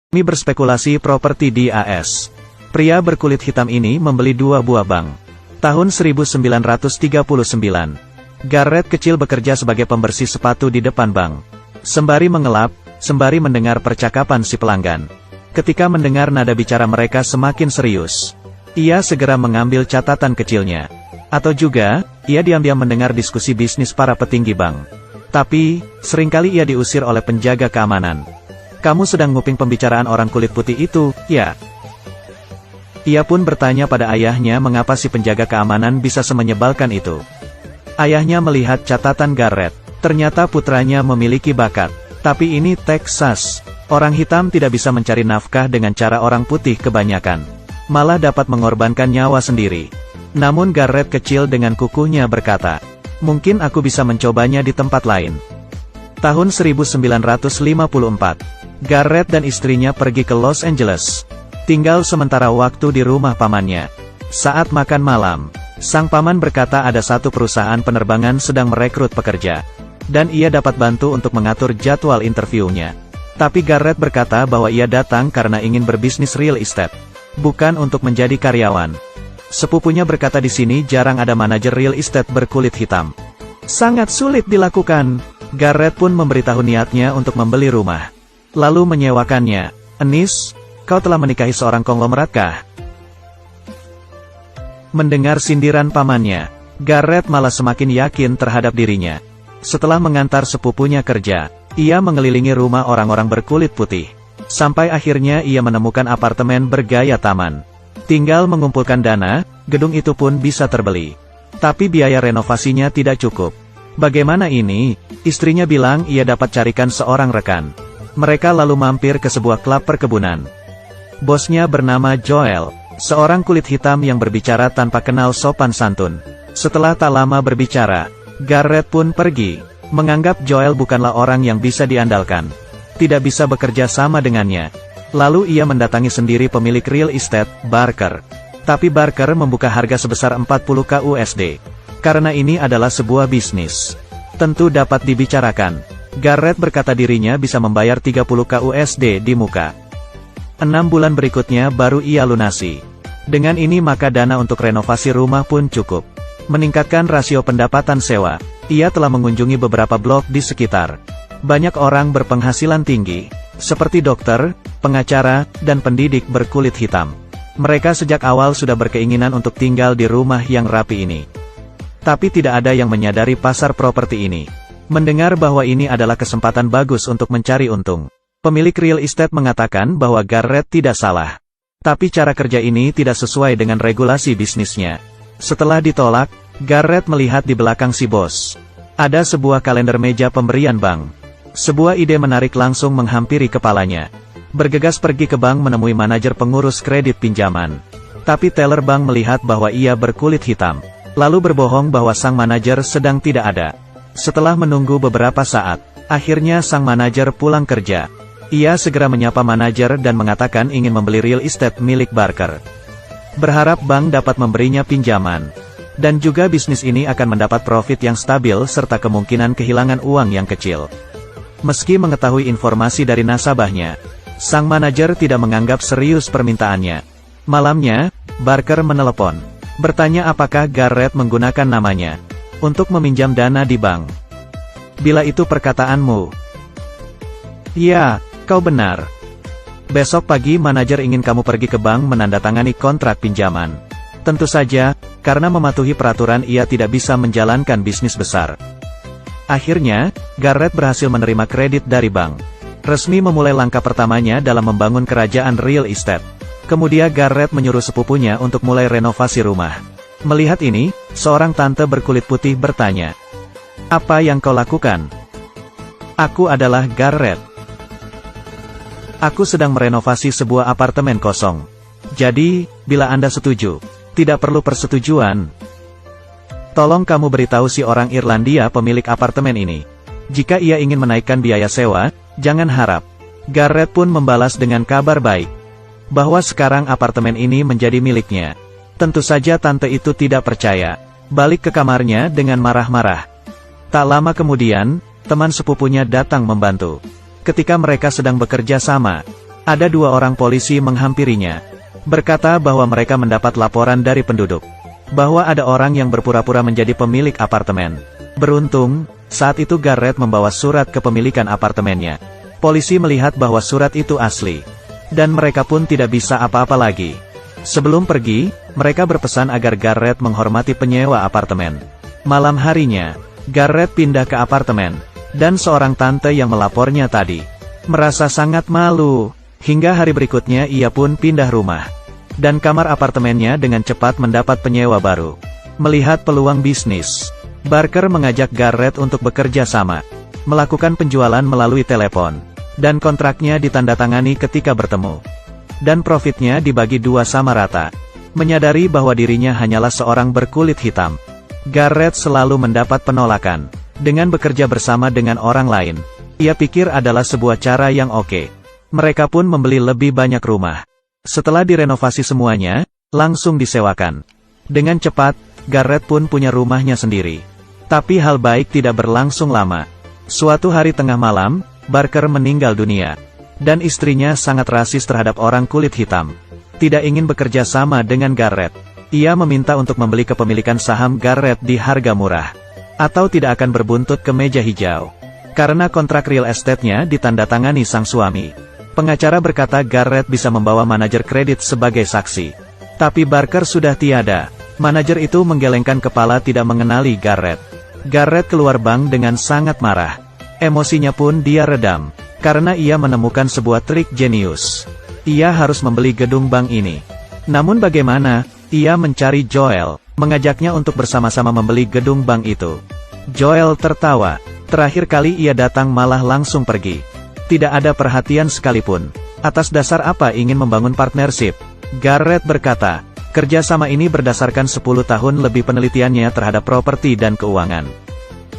Kami berspekulasi properti di AS. Pria berkulit hitam ini membeli 2 buah bank. Tahun 1939. Garrett kecil bekerja sebagai pembersih sepatu di depan bank. Sembari mengelap, sembari mendengar percakapan si pelanggan. Ketika mendengar nada bicara mereka semakin serius, ia segera mengambil catatan kecilnya. Atau juga, ia diam-diam mendengar diskusi bisnis para petinggi bank. Tapi, seringkali ia diusir oleh penjaga keamanan. "Kamu sedang nguping pembicaraan orang kulit putih itu, ya?" Ia pun bertanya pada ayahnya mengapa si penjaga keamanan bisa semenyebalkan itu. Ayahnya melihat catatan Garrett. Ternyata putranya memiliki bakat. Tapi ini Texas. Orang hitam tidak bisa mencari nafkah dengan cara orang putih kebanyakan. Malah dapat mengorbankan nyawa sendiri. Namun Garrett kecil dengan kukuhnya berkata, "Mungkin aku bisa mencobanya di tempat lain." Tahun 1954. Garrett dan istrinya pergi ke Los Angeles. Tinggal sementara waktu di rumah pamannya. Saat makan malam, sang paman berkata ada satu perusahaan penerbangan sedang merekrut pekerja. Dan ia dapat bantu untuk mengatur jadwal interviewnya. Tapi Garrett berkata bahwa ia datang karena ingin berbisnis real estate. Bukan untuk menjadi karyawan. Sepupunya berkata di sini jarang ada manajer real estate berkulit hitam. Sangat sulit dilakukan. Garrett pun memberitahu niatnya untuk membeli rumah. Lalu menyewakannya. "Enis, kau telah menikahi seorang konglomerat kah?" Mendengar sindiran pamannya, Garrett malah semakin yakin terhadap dirinya. Setelah mengantar sepupunya kerja, ia mengelilingi rumah orang-orang berkulit putih. Sampai akhirnya ia menemukan apartemen bergaya taman. Tinggal mengumpulkan dana, gedung itu pun bisa terbeli. Tapi biaya renovasinya tidak cukup. Bagaimana ini? Istrinya bilang ia dapat carikan seorang rekan. Mereka lalu mampir ke sebuah klub perkebunan. Bosnya bernama Joel, seorang kulit hitam yang berbicara tanpa kenal sopan santun. Setelah tak lama berbicara, Garrett pun pergi, menganggap Joel bukanlah orang yang bisa diandalkan. Tidak bisa bekerja sama dengannya. Lalu ia mendatangi sendiri pemilik real estate, Barker. Tapi Barker membuka harga sebesar 40k USD. Karena ini adalah sebuah bisnis. Tentu dapat dibicarakan. Garrett berkata dirinya bisa membayar 30k USD di muka. 6 bulan berikutnya baru ia lunasi. Dengan ini maka dana untuk renovasi rumah pun cukup. Meningkatkan rasio pendapatan sewa. Ia telah mengunjungi beberapa blok di sekitar. Banyak orang berpenghasilan tinggi, seperti dokter, pengacara, dan pendidik berkulit hitam. Mereka sejak awal sudah berkeinginan untuk tinggal di rumah yang rapi ini. Tapi tidak ada yang menyadari pasar properti ini. Mendengar bahwa ini adalah kesempatan bagus untuk mencari untung. Pemilik real estate mengatakan bahwa Garrett tidak salah. Tapi cara kerja ini tidak sesuai dengan regulasi bisnisnya. Setelah ditolak, Garrett melihat di belakang si bos. Ada sebuah kalender meja pemberian bank. Sebuah ide menarik langsung menghampiri kepalanya. Bergegas pergi ke bank menemui manajer pengurus kredit pinjaman. Tapi teller bank melihat bahwa ia berkulit hitam. Lalu berbohong bahwa sang manajer sedang tidak ada. Setelah menunggu beberapa saat, akhirnya sang manajer pulang kerja. Ia segera menyapa manajer dan mengatakan ingin membeli real estate milik Barker. Berharap bank dapat memberinya pinjaman. Dan juga bisnis ini akan mendapat profit yang stabil serta kemungkinan kehilangan uang yang kecil. Meski mengetahui informasi dari nasabahnya, sang manajer tidak menganggap serius permintaannya. Malamnya, Barker menelepon. Bertanya apakah Garrett menggunakan namanya untuk meminjam dana di bank. Bila itu perkataanmu. Ya, kau benar. Besok pagi manajer ingin kamu pergi ke bank menandatangani kontrak pinjaman. Tentu saja, karena mematuhi peraturan ia tidak bisa menjalankan bisnis besar. Akhirnya, Garrett berhasil menerima kredit dari bank. Resmi memulai langkah pertamanya dalam membangun kerajaan real estate. Kemudian Garrett menyuruh sepupunya untuk mulai renovasi rumah. Melihat ini, seorang tante berkulit putih bertanya, "Apa yang kau lakukan?" "Aku adalah Garrett. Aku sedang merenovasi sebuah apartemen kosong. Jadi, bila Anda setuju, tidak perlu persetujuan. Tolong kamu beritahu si orang Irlandia pemilik apartemen ini. Jika ia ingin menaikkan biaya sewa, jangan harap." Garrett pun membalas dengan kabar baik. Bahwa sekarang apartemen ini menjadi miliknya. Tentu saja tante itu tidak percaya. Balik ke kamarnya dengan marah-marah. Tak lama kemudian, teman sepupunya datang membantu. Ketika mereka sedang bekerja sama, Ada 2 orang polisi menghampirinya, berkata bahwa mereka mendapat laporan dari penduduk, bahwa ada orang yang berpura-pura menjadi pemilik apartemen. Beruntung, saat itu Garrett membawa surat kepemilikan apartemennya. Polisi melihat bahwa surat itu asli, dan mereka pun tidak bisa apa-apa lagi. Sebelum pergi, mereka berpesan agar Garrett menghormati penyewa apartemen. Malam harinya, Garrett pindah ke apartemen, dan seorang tante yang melapornya tadi merasa sangat malu. Hingga hari berikutnya ia pun pindah rumah, dan kamar apartemennya dengan cepat mendapat penyewa baru. Melihat peluang bisnis, Barker mengajak Garrett untuk bekerja sama, melakukan penjualan melalui telepon, dan kontraknya ditandatangani ketika bertemu. Dan profitnya dibagi 2 sama rata. Menyadari bahwa dirinya hanyalah seorang berkulit hitam, Garrett selalu mendapat penolakan. Dengan bekerja bersama dengan orang lain, ia pikir adalah sebuah cara yang oke. Mereka pun membeli lebih banyak rumah. Setelah direnovasi semuanya, langsung disewakan. Dengan cepat, Garrett pun punya rumahnya sendiri. Tapi hal baik tidak berlangsung lama. Suatu hari tengah malam, Barker meninggal dunia. Dan istrinya sangat rasis terhadap orang kulit hitam. Tidak ingin bekerja sama dengan Garrett. Ia meminta untuk membeli kepemilikan saham Garrett di harga murah, atau tidak akan berbuntut ke meja hijau. Karena kontrak real estate-nya ditandatangani sang suami. Pengacara berkata Garrett bisa membawa manajer kredit sebagai saksi. Tapi Barker sudah tiada. Manajer itu menggelengkan kepala tidak mengenali Garrett. Garrett keluar bank dengan sangat marah. Emosinya pun dia redam, karena ia menemukan sebuah trik jenius. Ia harus membeli gedung bank ini. Namun bagaimana? Ia mencari Joel, mengajaknya untuk bersama-sama membeli gedung bank itu. Joel tertawa. Terakhir kali ia datang malah langsung pergi. Tidak ada perhatian sekalipun. Atas dasar apa ingin membangun partnership? Garrett berkata, kerjasama ini berdasarkan 10 tahun lebih penelitiannya terhadap properti dan keuangan.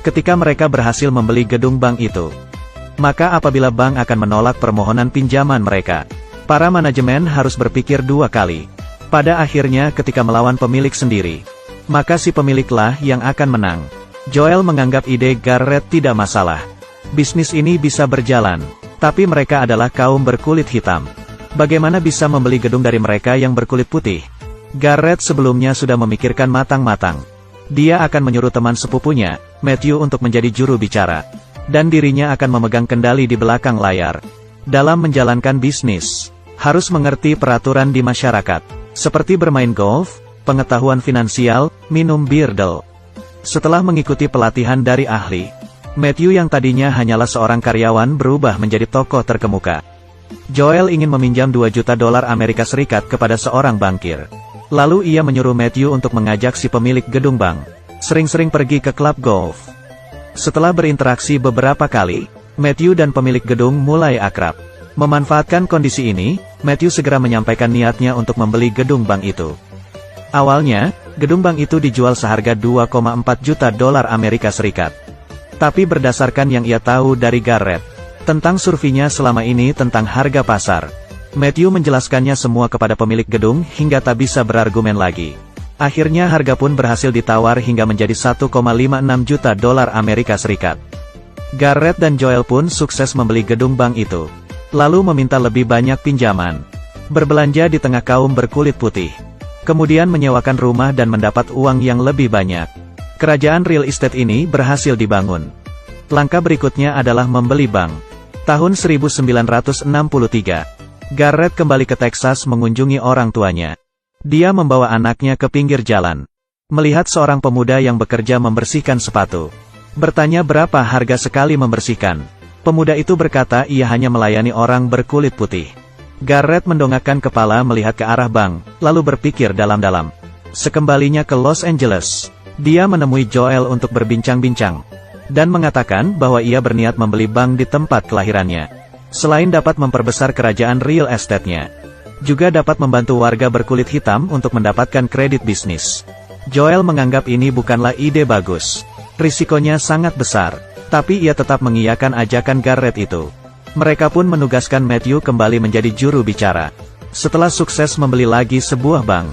Ketika mereka berhasil membeli gedung bank itu, maka apabila bank akan menolak permohonan pinjaman mereka, para manajemen harus berpikir 2 kali. Pada akhirnya ketika melawan pemilik sendiri, maka si pemiliklah yang akan menang. Joel menganggap ide Garrett tidak masalah. Bisnis ini bisa berjalan, tapi mereka adalah kaum berkulit hitam. Bagaimana bisa membeli gedung dari mereka yang berkulit putih? Garrett sebelumnya sudah memikirkan matang-matang. Dia akan menyuruh teman sepupunya, Matthew, untuk menjadi juru bicara. Dan dirinya akan memegang kendali di belakang layar. Dalam menjalankan bisnis, harus mengerti peraturan di masyarakat, seperti bermain golf, pengetahuan finansial, minum birdel. Setelah mengikuti pelatihan dari ahli, Matthew yang tadinya hanyalah seorang karyawan berubah menjadi tokoh terkemuka. Joel ingin meminjam $2 juta Amerika Serikat kepada seorang bankir. Lalu ia menyuruh Matthew untuk mengajak si pemilik gedung bank sering-sering pergi ke klub golf. Setelah berinteraksi beberapa kali, Matthew dan pemilik gedung mulai akrab. Memanfaatkan kondisi ini, Matthew segera menyampaikan niatnya untuk membeli gedung bank itu. Awalnya, gedung bank itu dijual seharga $2,4 juta Amerika Serikat. Tapi berdasarkan yang ia tahu dari Garrett, tentang surveinya selama ini tentang harga pasar, Matthew menjelaskannya semua kepada pemilik gedung hingga tak bisa berargumen lagi. Akhirnya harga pun berhasil ditawar hingga menjadi $1,56 juta Amerika Serikat. Garrett dan Joel pun sukses membeli gedung bank itu, lalu meminta lebih banyak pinjaman, berbelanja di tengah kaum berkulit putih, kemudian menyewakan rumah dan mendapat uang yang lebih banyak. Kerajaan real estate ini berhasil dibangun. Langkah berikutnya adalah membeli bank. Tahun 1963, Garrett kembali ke Texas mengunjungi orang tuanya. Dia membawa anaknya ke pinggir jalan, melihat seorang pemuda yang bekerja membersihkan sepatu. Bertanya berapa harga sekali membersihkan. Pemuda itu berkata ia hanya melayani orang berkulit putih. Garrett mendongakkan kepala melihat ke arah bank, lalu berpikir dalam-dalam. Sekembalinya ke Los Angeles, dia menemui Joel untuk berbincang-bincang, dan mengatakan bahwa ia berniat membeli bank di tempat kelahirannya. Selain dapat memperbesar kerajaan real estate-nya, juga dapat membantu warga berkulit hitam untuk mendapatkan kredit bisnis. Joel menganggap ini bukanlah ide bagus. Risikonya sangat besar, tapi ia tetap mengiyakan ajakan Garrett itu. Mereka pun menugaskan Matthew kembali menjadi juru bicara. Setelah sukses membeli lagi sebuah bank,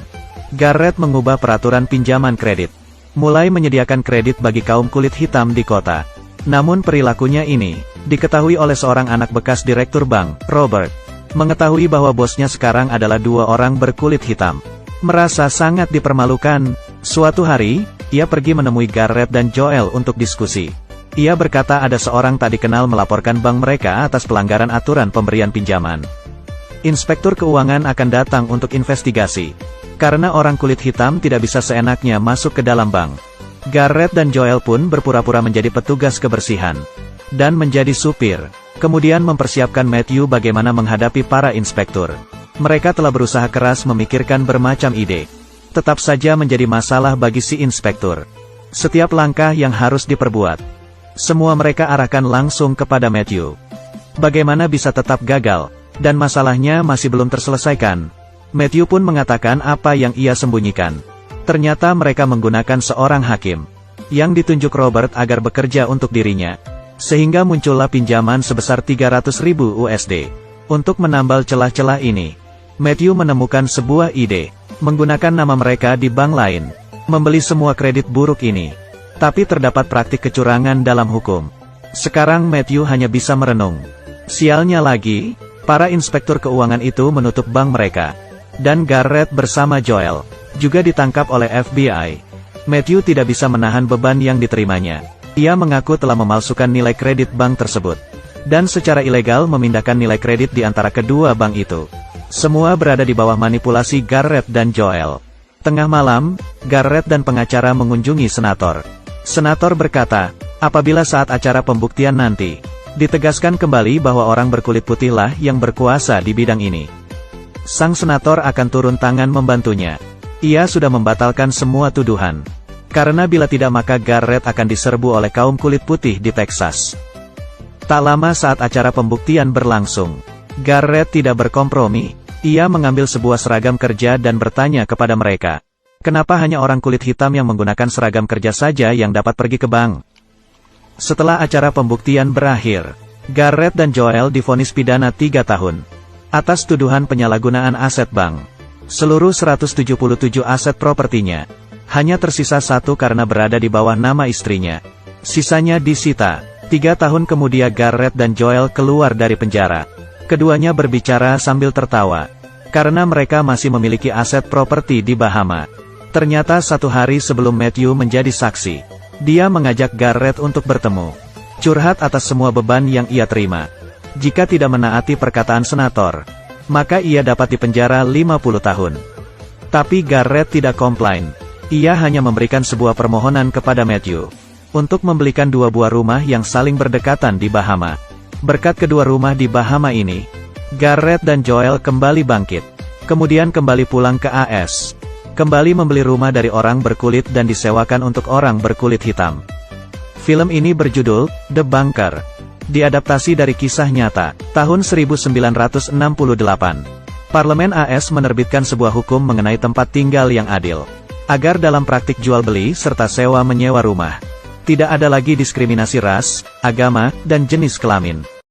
Garrett mengubah peraturan pinjaman kredit, mulai menyediakan kredit bagi kaum kulit hitam di kota. Namun perilakunya ini diketahui oleh seorang anak bekas direktur bank, Robert. Mengetahui bahwa bosnya sekarang adalah dua orang berkulit hitam. Merasa sangat dipermalukan, suatu hari, ia pergi menemui Garrett dan Joel untuk diskusi. Ia berkata ada seorang tak dikenal melaporkan bank mereka atas pelanggaran aturan pemberian pinjaman. Inspektur keuangan akan datang untuk investigasi. Karena orang kulit hitam tidak bisa seenaknya masuk ke dalam bank. Garrett dan Joel pun berpura-pura menjadi petugas kebersihan. Dan menjadi supir. Kemudian mempersiapkan Matthew bagaimana menghadapi para inspektur. Mereka telah berusaha keras memikirkan bermacam ide. Tetap saja menjadi masalah bagi si inspektur. Setiap langkah yang harus diperbuat, semua mereka arahkan langsung kepada Matthew. Bagaimana bisa tetap gagal, dan masalahnya masih belum terselesaikan. Matthew pun mengatakan apa yang ia sembunyikan. Ternyata mereka menggunakan seorang hakim, yang ditunjuk Robert agar bekerja untuk dirinya. Sehingga muncullah pinjaman sebesar 300.000 USD. Untuk menambal celah-celah ini, Matthew menemukan sebuah ide, menggunakan nama mereka di bank lain, membeli semua kredit buruk ini. Tapi terdapat praktik kecurangan dalam hukum. Sekarang Matthew hanya bisa merenung. Sialnya lagi, para inspektur keuangan itu menutup bank mereka. Dan Garrett bersama Joel juga ditangkap oleh FBI. Matthew tidak bisa menahan beban yang diterimanya. Ia mengaku telah memalsukan nilai kredit bank tersebut. Dan secara ilegal memindahkan nilai kredit di antara kedua bank itu. Semua berada di bawah manipulasi Garrett dan Joel. Tengah malam, Garrett dan pengacara mengunjungi senator. Senator berkata, apabila saat acara pembuktian nanti, ditegaskan kembali bahwa orang berkulit putihlah yang berkuasa di bidang ini. Sang senator akan turun tangan membantunya. Ia sudah membatalkan semua tuduhan. Karena bila tidak maka Garrett akan diserbu oleh kaum kulit putih di Texas. Tak lama saat acara pembuktian berlangsung, Garrett tidak berkompromi. Ia mengambil sebuah seragam kerja dan bertanya kepada mereka, kenapa hanya orang kulit hitam yang menggunakan seragam kerja saja yang dapat pergi ke bank? Setelah acara pembuktian berakhir, Garrett dan Joel divonis pidana 3 tahun. Atas tuduhan penyalahgunaan aset bank. Seluruh 177 aset propertinya. Hanya tersisa satu karena berada di bawah nama istrinya. Sisanya disita. 3 tahun kemudian Garrett dan Joel keluar dari penjara. Keduanya berbicara sambil tertawa. Karena mereka masih memiliki aset properti di Bahama. Ternyata satu hari sebelum Matthew menjadi saksi, dia mengajak Garrett untuk bertemu. Curhat atas semua beban yang ia terima. Jika tidak menaati perkataan senator, maka ia dapat dipenjara 50 tahun. Tapi Garrett tidak komplain. Ia hanya memberikan sebuah permohonan kepada Matthew untuk membelikan 2 buah rumah yang saling berdekatan di Bahama. Berkat kedua rumah di Bahama ini, Garrett dan Joel kembali bangkit. Kemudian kembali pulang ke AS. Kembali membeli rumah dari orang berkulit dan disewakan untuk orang berkulit hitam. Film ini berjudul The Bunker. Diadaptasi dari kisah nyata, tahun 1968. Parlemen AS menerbitkan sebuah hukum mengenai tempat tinggal yang adil. Agar dalam praktik jual beli serta sewa menyewa rumah, tidak ada lagi diskriminasi ras, agama, dan jenis kelamin.